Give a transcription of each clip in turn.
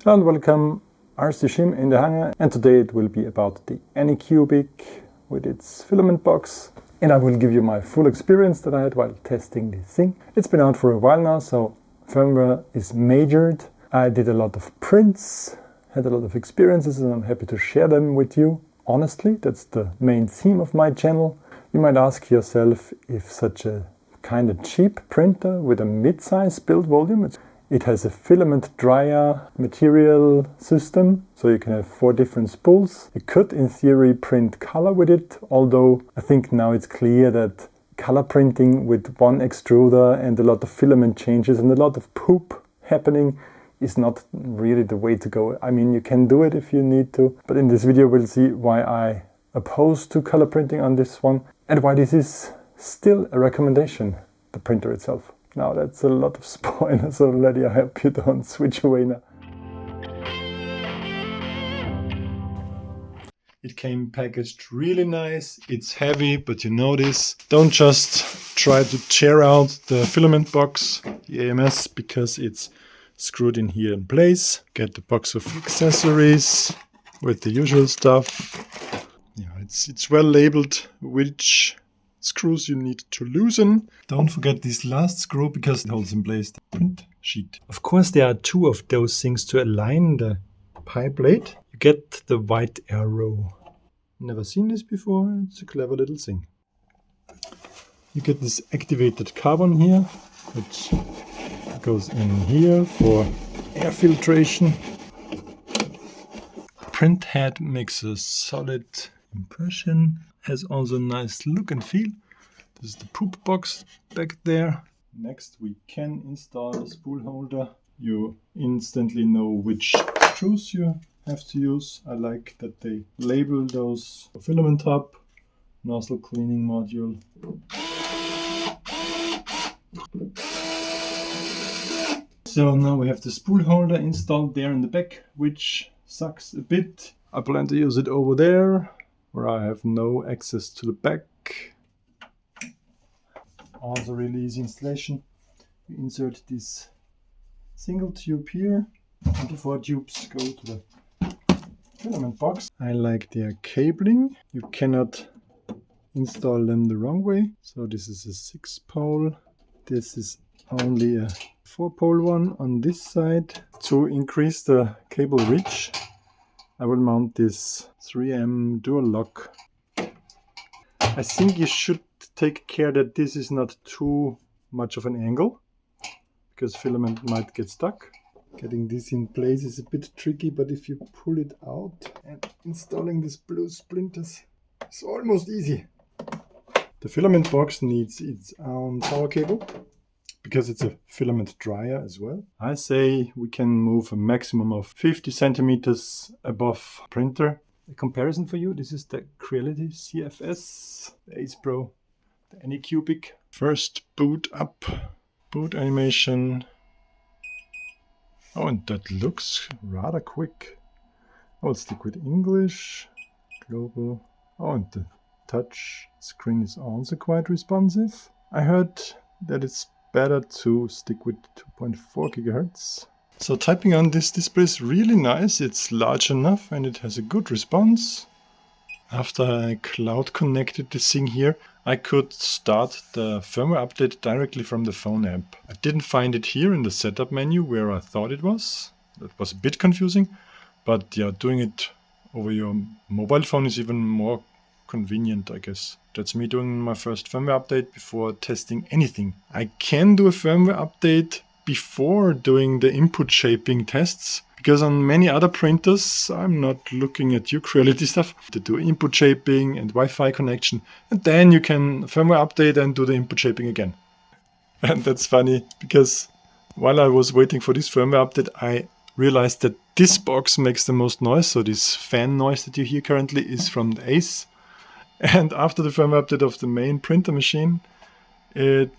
Hello and welcome, RCSchim in the hangar, and today it will be about the Anycubic with its filament box, and I will give you my full experience that I had while testing this thing. It's been out for a while now, so firmware is majored. I did a lot of prints, had a lot of experiences, and I'm happy to share them with you. Honestly, that's the main theme of my channel. You might ask yourself if such a kind of cheap printer with a mid-size build volume, it has a filament dryer material system, so you can have 4 different spools. You could, in theory, print color with it, although I think now it's clear that color printing with one extruder and a lot of filament changes and a lot of poop happening is not really the way to go. I mean, you can do it if you need to, but in this video we'll see why I oppose to color printing on this one and why this is still a recommendation, the printer itself. Now that's a lot of spoilers already, I hope you don't switch away now. It came packaged really nice, it's heavy, but you notice, don't just try to tear out the filament box, the AMS, because it's screwed in here in place. Get the box of accessories with the usual stuff. Yeah, it's well labeled which screws you need to loosen. Don't forget this last screw because it holds in place the print sheet. Of course, there are 2 of those things to align the pie plate. You get the white arrow. Never seen this before, it's a clever little thing. You get this activated carbon here, which goes in here for air filtration. Print head makes a solid impression. Has also a nice look and feel. This is the poop box back there. Next we can install the spool holder. You instantly know which screws you have to use. I like that they label those: filament hub, nozzle cleaning module. So now we have the spool holder installed there in the back, which sucks a bit. I plan to use it over there, where I have no access to the back. Also really easy installation. You insert this single tube here, and the 4 tubes go to the filament box. I like their cabling. You cannot install them the wrong way. So this is a 6-pole. This is only a 4-pole one on this side. To increase the cable reach, I will mount this 3M dual lock. I think you should take care that this is not too much of an angle, because filament might get stuck. Getting this in place is a bit tricky, but if you pull it out and installing these blue splinters, it's almost easy. The filament box needs its own power cable, because it's a filament dryer as well. I say we can move a maximum of 50 centimeters above printer. A comparison for you, this is the Printquality CFS, the Ace Pro, the Anycubic. First boot up, boot animation. Oh, and that looks rather quick. I will stick with English, global. Oh, and the touch screen is also quite responsive. I heard that it's better to stick with 2.4 gigahertz. So typing on this display is really nice. It's large enough and it has a good response. After I cloud connected this thing here, I could start the firmware update directly from the phone app. I didn't find it here in the setup menu where I thought it was. That was a bit confusing, but yeah, doing it over your mobile phone is even more convenient, I guess. That's me doing my first firmware update before testing anything. I can do a firmware update before doing the input shaping tests, because on many other printers I'm not looking at your Printquality stuff to do input shaping and Wi-Fi connection, and then you can firmware update and do the input shaping again. And that's funny, because while I was waiting for this firmware update, I realized that this box makes the most noise. So this fan noise that you hear currently is from the Ace. And after the firmware update of the main printer machine, it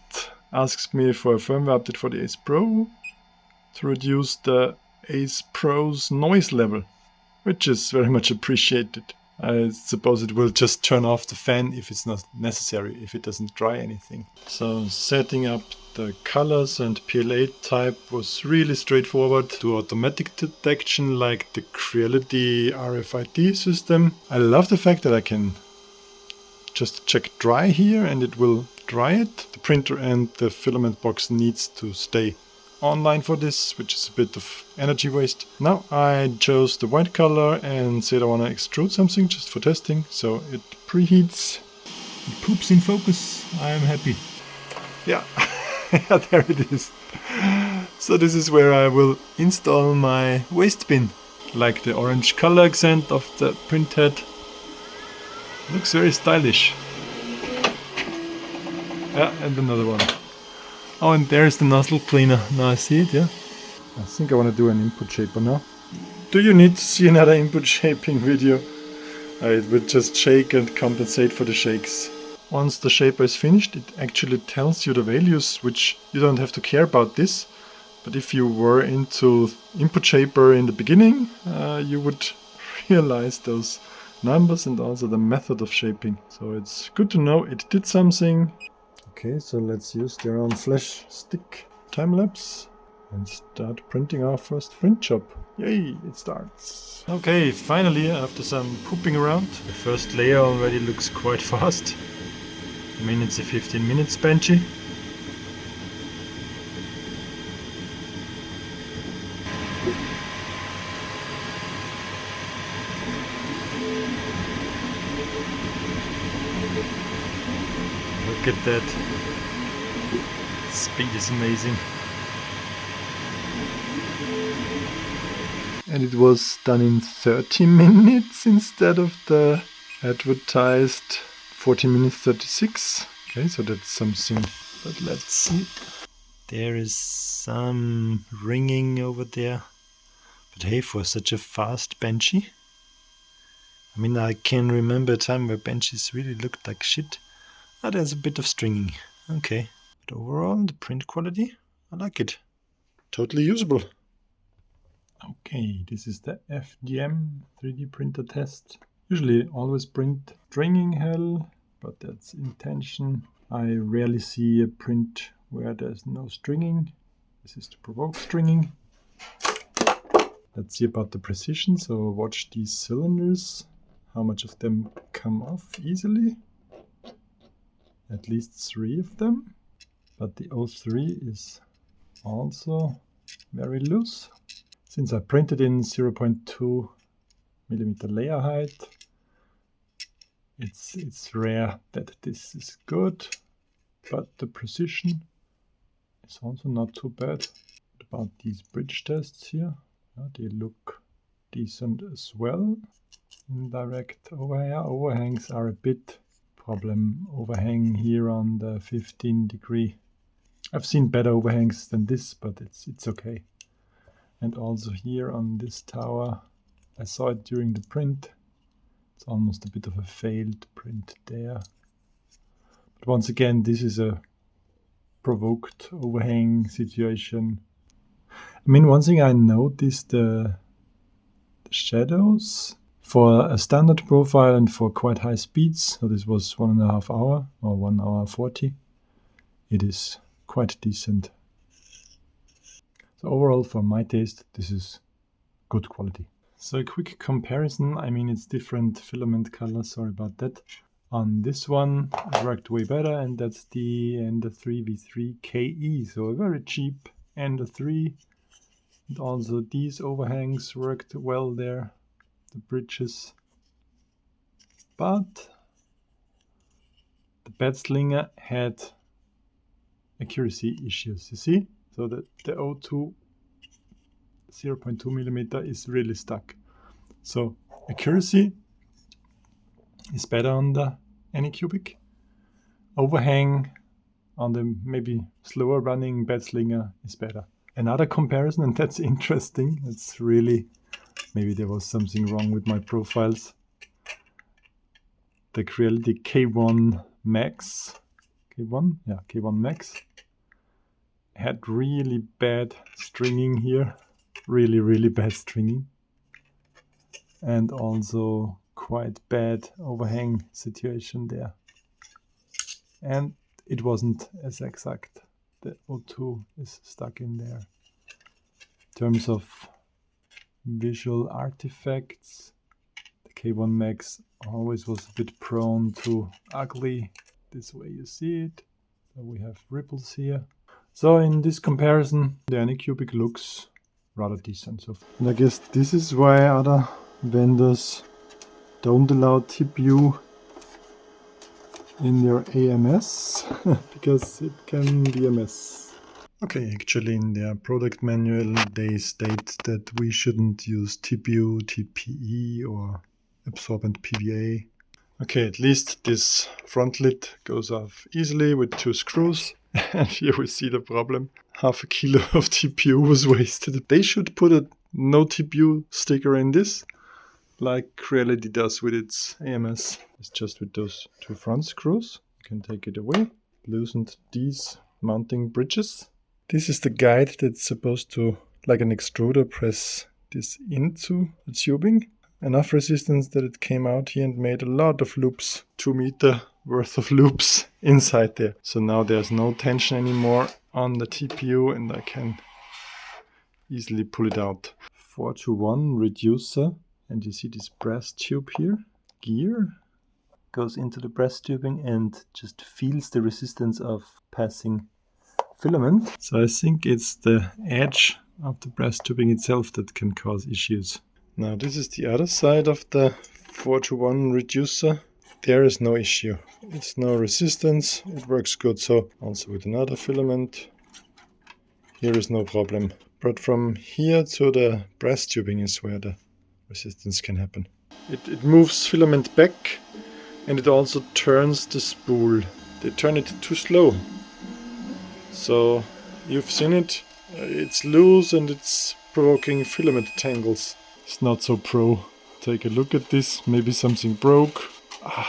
asks me for a firmware update for the Ace Pro to reduce the Ace Pro's noise level, which is very much appreciated. I suppose it will just turn off the fan if it's not necessary, if it doesn't dry anything. So setting up the colors and PLA type was really straightforward. To automatic detection like the Printquality RFID system. I love the fact that I can just check dry here and it will dry it. The printer and the filament box needs to stay online for this, which is a bit of energy waste. Now I chose the white color and said I want to extrude something just for testing. So it preheats, it poops in focus. I am happy. Yeah, yeah, there it is. So this is where I will install my waste bin. Like the orange color accent of the print head. Looks very stylish. Yeah, and another one. Oh, and there's the nozzle cleaner. Now I see it, yeah? I think I want to do an input shaper now. Do you need to see another input shaping video? It will just shake and compensate for the shakes. Once the shaper is finished, it actually tells you the values, which you don't have to care about this. But if you were into input shaper in the beginning, you would realize those numbers and also the method of shaping. So it's good to know it did something. Okay, so let's use the round flash stick time-lapse and start printing our first print job. Yay, it starts. Okay, finally, after some pooping around, the first layer already looks quite fast. I mean, it's a 15 minutes benchy. Look at that. Speed is amazing. And it was done in 30 minutes instead of the advertised 14 minutes 36. Okay, so that's something. But let's see. There is some ringing over there. But hey, for such a fast benchy. I mean, I can remember a time where benches really looked like shit. Ah, there's a bit of stringing. Okay. But overall, the print quality, I like it. Totally usable. Okay, this is the FDM 3D printer test. Usually always print stringing hell, but that's intention. I rarely see a print where there's no stringing. This is to provoke stringing. Let's see about the precision. So watch these cylinders. How much of them come off easily? At least 3 of them. But the 03 is also very loose. Since I printed in 0.2 millimeter layer height, it's rare that this is good, but the precision is also not too bad. What about these bridge tests here? They look decent as well. Indirect overhangs are a bit problem. Overhang here on the 15 degree. I've seen better overhangs than this, but it's okay. And also here on this tower, I saw it during the print. It's almost a bit of a failed print there. But once again, this is a provoked overhang situation. I mean, one thing I noticed, the shadows for a standard profile and for quite high speeds. So this was 1.5 hours or 1 hour 40. It is quite decent. So overall, for my taste, this is good quality. So a quick comparison. I mean, it's different filament colors. Sorry about that. On this one, it worked way better, and that's the Ender 3v3 KE. So a very cheap Ender 3. And also these overhangs worked well there, the bridges. But the bed slinger had accuracy issues, you see? So the O2 0.2 millimeter is really stuck. So accuracy is better on the Anycubic. Overhang on the maybe slower running bed slinger is better. Another comparison, and that's interesting. It's really, maybe there was something wrong with my profiles. The Printquality K1 Max, K1? Yeah, K1 Max had really bad stringing here. Really bad stringing. And also quite bad overhang situation there. And it wasn't as exact. The O2 is stuck in there. In terms of visual artifacts, the K1 Max always was a bit prone to ugly. This way you see it. So we have ripples here. So in this comparison, the Anycubic looks rather decent. So, and I guess this is why other vendors don't allow TPU in their AMS, because it can be a mess. Okay, actually in their product manual they state that we shouldn't use TPU, TPE or absorbent PVA. Okay, at least this front lid goes off easily with 2 screws. And here we see the problem. Half a kilo of TPU was wasted. They should put a no TPU sticker in this, like Reality does with its AMS. It's just with those 2 front screws. You can take it away. Loosened these mounting bridges. This is the guide that's supposed to, like an extruder, press this into the tubing. Enough resistance that it came out here and made a lot of loops, 2 meter worth of loops inside there. So now there's no tension anymore on the TPU and I can easily pull it out. 4-to-1 reducer, and you see this brass tube here, gear, goes into the brass tubing and just feels the resistance of passing filament. So I think it's the edge of the brass tubing itself that can cause issues. Now this is the other side of the 4-to-1 reducer. There is no issue. It's no resistance. It works good. So also with another filament, here is no problem. But from here to the brass tubing is where the resistance can happen. It moves filament back and it also turns the spool. They turn it too slow. So you've seen it. It's loose and it's provoking filament tangles. It's not so pro. Take a look at this. Maybe something broke.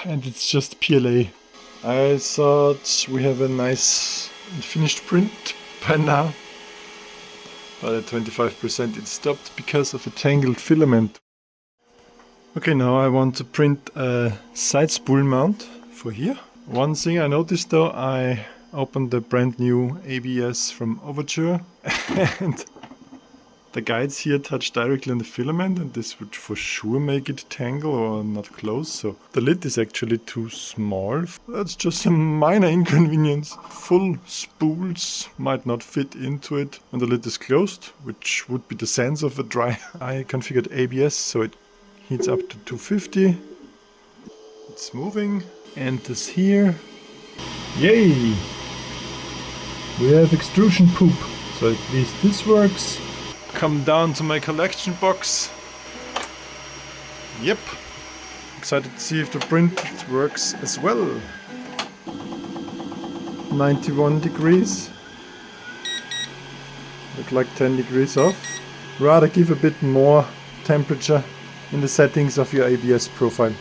And it's just PLA. I thought we have a nice finished print by now. But at 25% it stopped because of a tangled filament. Okay, now I want to print a side spool mount for here. One thing I noticed though, I opened the brand new ABS from Overture and the guides here touch directly on the filament, and this would for sure make it tangle or not close. So the lid is actually too small. That's just a minor inconvenience. Full spools might not fit into it when the lid is closed, which would be the sense of a dry. I configured ABS so it heats up to 250. It's moving. And this here. Yay! We have extrusion poop. So at least this works. Come down to my collection box. Yep. Excited to see if the print works as well. 91 degrees. Look like 10 degrees off. Rather give a bit more temperature in the settings of your ABS profile.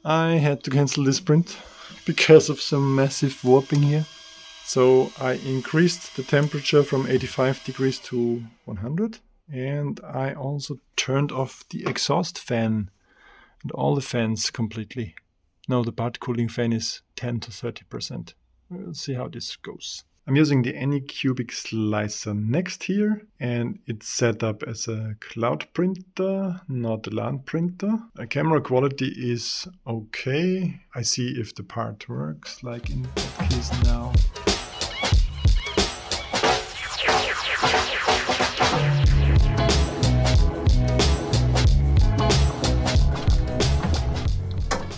I had to cancel this print because of some massive warping here. So I increased the temperature from 85 degrees to 100, and I also turned off the exhaust fan and all the fans completely. No, the part cooling fan is 10 to 30%. We'll see how this goes. I'm using the Anycubic Slicer next here, and it's set up as a cloud printer, not a LAN printer. The camera quality is okay. I see if the part works, like in that case now.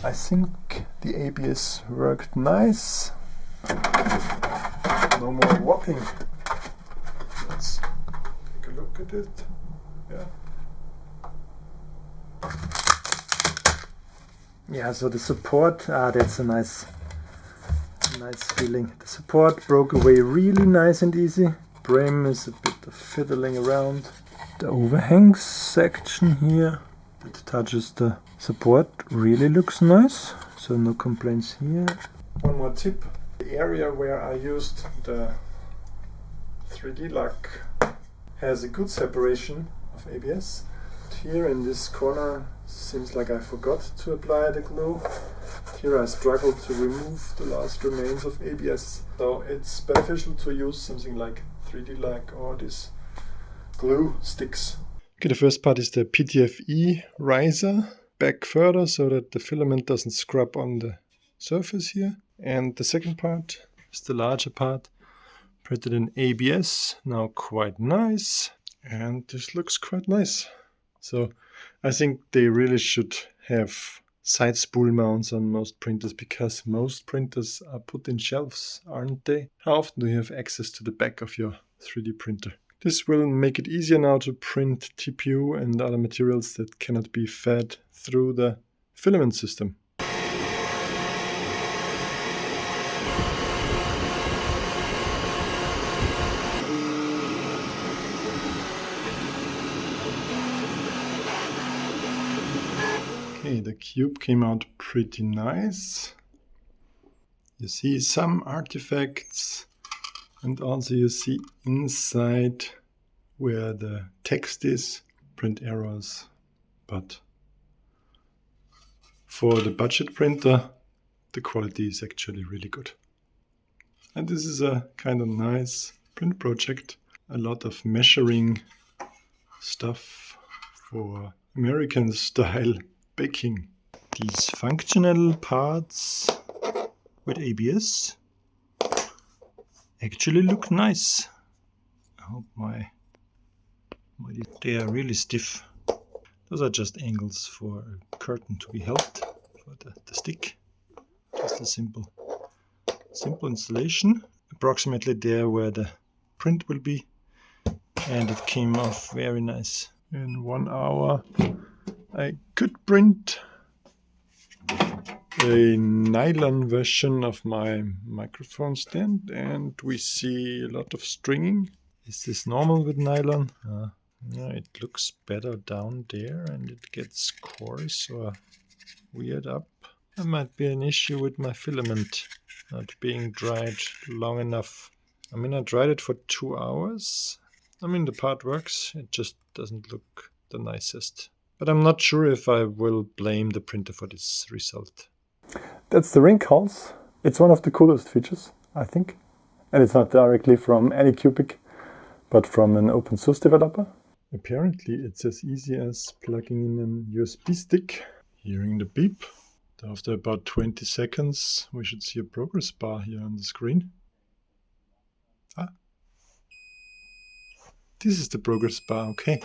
I think the ABS worked nice. No more warping. Let's take a look at it. Yeah, so the support, that's a nice feeling. The support broke away really nice and easy. Brim is a bit of fiddling around. The overhang section here that touches the support really looks nice, so no complaints here. One more tip. The area where I used the 3D lock has a good separation of ABS. But Here in this corner seems like I forgot to apply the glue. Here I struggled to remove the last remains of ABS. So it's beneficial to use something like 3D-like or this glue sticks. Okay, the first part is the PTFE riser back further so that the filament doesn't scrub on the surface here. And the second part is the larger part, printed in ABS, now quite nice. And this looks quite nice. So I think they really should have side spool mounts on most printers, because most printers are put in shelves, aren't they? How often do you have access to the back of your 3D printer? This will make it easier now to print TPU and other materials that cannot be fed through the filament system. Okay, the cube came out pretty nice. You see some artifacts, and also you see inside where the text is, print errors. But for the budget printer, the quality is actually really good. And this is a kind of nice print project. A lot of measuring stuff for American style baking. These functional parts with ABS actually look nice. I hope they are really stiff. Those are just angles for a curtain to be held for the stick. Just a simple installation, approximately there where the print will be, and it came off very nice. In 1 hour I could print a nylon version of my microphone stand, and we see a lot of stringing. Is this normal with nylon? Yeah, it looks better down there and it gets coarse or weird up. There might be an issue with my filament not being dried long enough. I mean, I dried it for 2 hours. I mean, the part works, it just doesn't look the nicest. But I'm not sure if I will blame the printer for this result. That's the Rinkhals. It's one of the coolest features, I think. And it's not directly from Anycubic, but from an open source developer. Apparently it's as easy as plugging in an USB stick, hearing the beep. After about 20 seconds we should see a progress bar here on the screen. This is the progress bar, okay.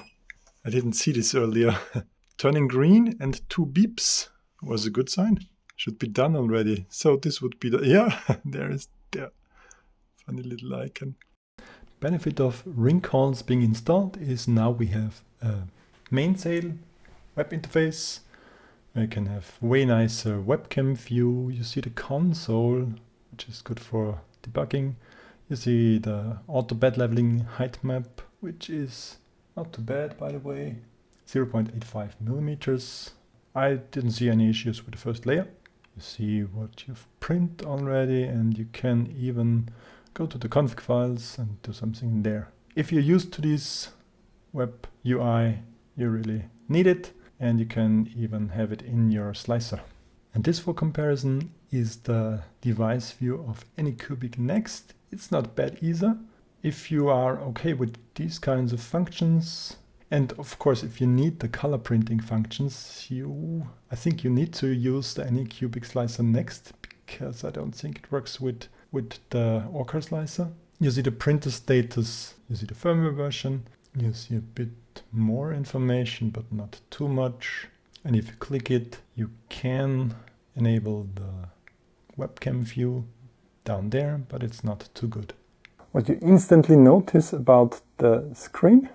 I didn't see this earlier. Turning green and 2 beeps was a good sign. Should be done already. So this would be the, yeah, there is the funny little icon. Benefit of Rinkhals being installed is now we have a mainsail web interface. We can have way nicer webcam view. You see the console, which is good for debugging. You see the auto bed leveling height map, which is not too bad, by the way. 0.85 millimeters. I didn't see any issues with the first layer. You see what you've printed already, and you can even go to the config files and do something there. If you're used to this web UI, you really need it, and you can even have it in your slicer. And this, for comparison, is the device view of Anycubic Next. It's not bad either. If you are okay with these kinds of functions, and of course if you need the color printing functions, I think you need to use the Anycubic Slicer Next, because I don't think it works with the Orca-Slicer. You see the printer status, you see the firmware version, you see a bit more information but not too much. And if you click it, you can enable the webcam view down there, but it's not too good. What you instantly notice about the screen,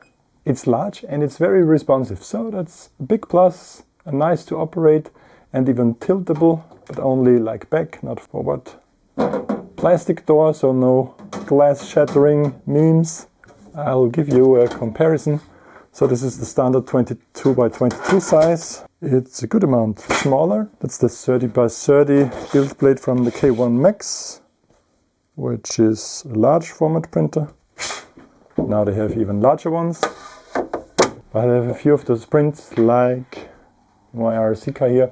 it's large and it's very responsive. So that's a big plus, nice to operate and even tiltable, but only like back, not forward. Plastic door, so no glass shattering memes. I'll give you a comparison. So this is the standard 22 by 22 size. It's a good amount smaller. That's the 30 by 30 build plate from the K1 Max, which is a large format printer. Now they have even larger ones. I have a few of those prints, like my RC car here,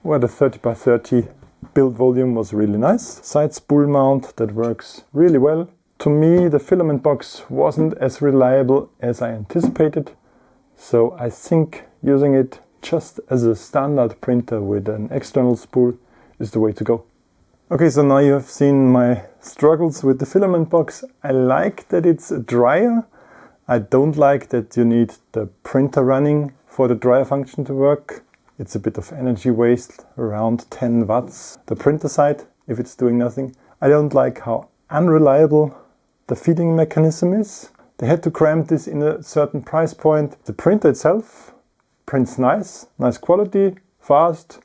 where the 30x30 build volume was really nice. Side spool mount that works really well. To me, the filament box wasn't as reliable as I anticipated, so I think using it just as a standard printer with an external spool is the way to go. Okay, so now you have seen my struggles with the filament box. I like that it's a dryer. I don't like that you need the printer running for the dryer function to work. It's a bit of energy waste, around 10 watts. The printer side, if it's doing nothing. I don't like how unreliable the feeding mechanism is. They had to cram this in a certain price point. The printer itself prints nice quality, fast,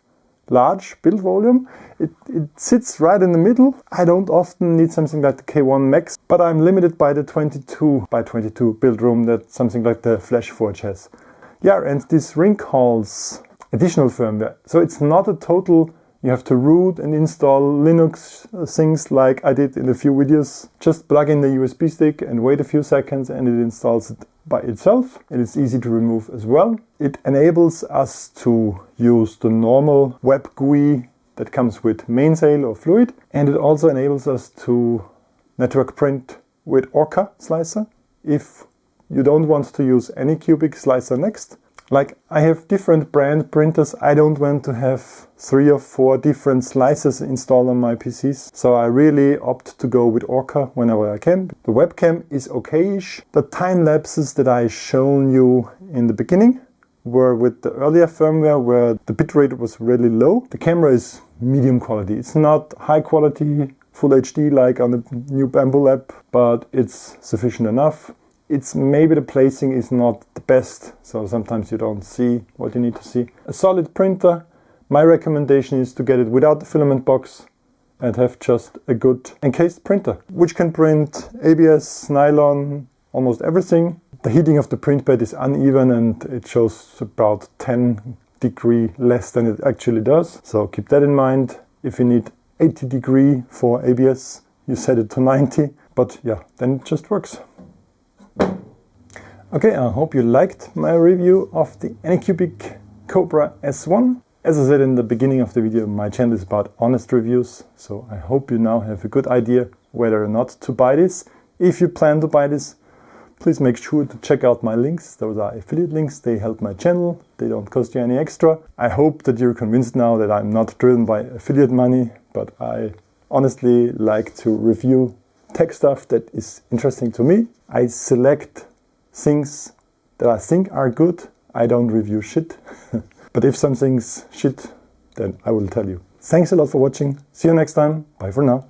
large build volume. It sits right in the middle. I don't often need something like the K1 Max, but I'm limited by the 22x22 build room that something like the FlashForge has. Yeah, and this Rinkhals additional firmware. So it's not a total, you have to root and install Linux things like I did in a few videos. Just plug in the USB stick and wait a few seconds and it installs it by itself. And it's easy to remove as well. It enables us to use the normal web GUI that comes with mainsail or fluid. And it also enables us to network print with Orca-Slicer if you don't want to use Anycubic Slicer next. Like, I have different brand printers. I don't want to have 3 or 4 different slicers installed on my PCs. So I really opt to go with Orca whenever I can. The webcam is okay-ish. The time lapses that I shown you in the beginning were with the earlier firmware where the bitrate was really low. The camera is medium quality. It's not high quality, full HD like on the new Bambu lab, but it's sufficient enough. It's maybe the placing is not the best, so sometimes you don't see what you need to see. A solid printer, my recommendation is to get it without the filament box and have just a good encased printer, which can print ABS, nylon, almost everything. The heating of the print bed is uneven and it shows about 10 degrees less than it actually does. So keep that in mind. If you need 80 degrees for ABS, you set it to 90, but yeah, then it just works. Okay, I hope you liked my review of the Anycubic Kobra S1. As I said in the beginning of the video, my channel is about honest reviews, so I hope you now have a good idea whether or not to buy this. If you plan to buy this, please make sure to check out my links. Those are affiliate links, they help my channel, they don't cost you any extra. I hope that you're convinced now that I'm not driven by affiliate money, but I honestly like to review tech stuff that is interesting to me. I select things that I think are good. I don't review shit. But if something's shit, then I will tell you. Thanks a lot for watching. See you next time. Bye for now.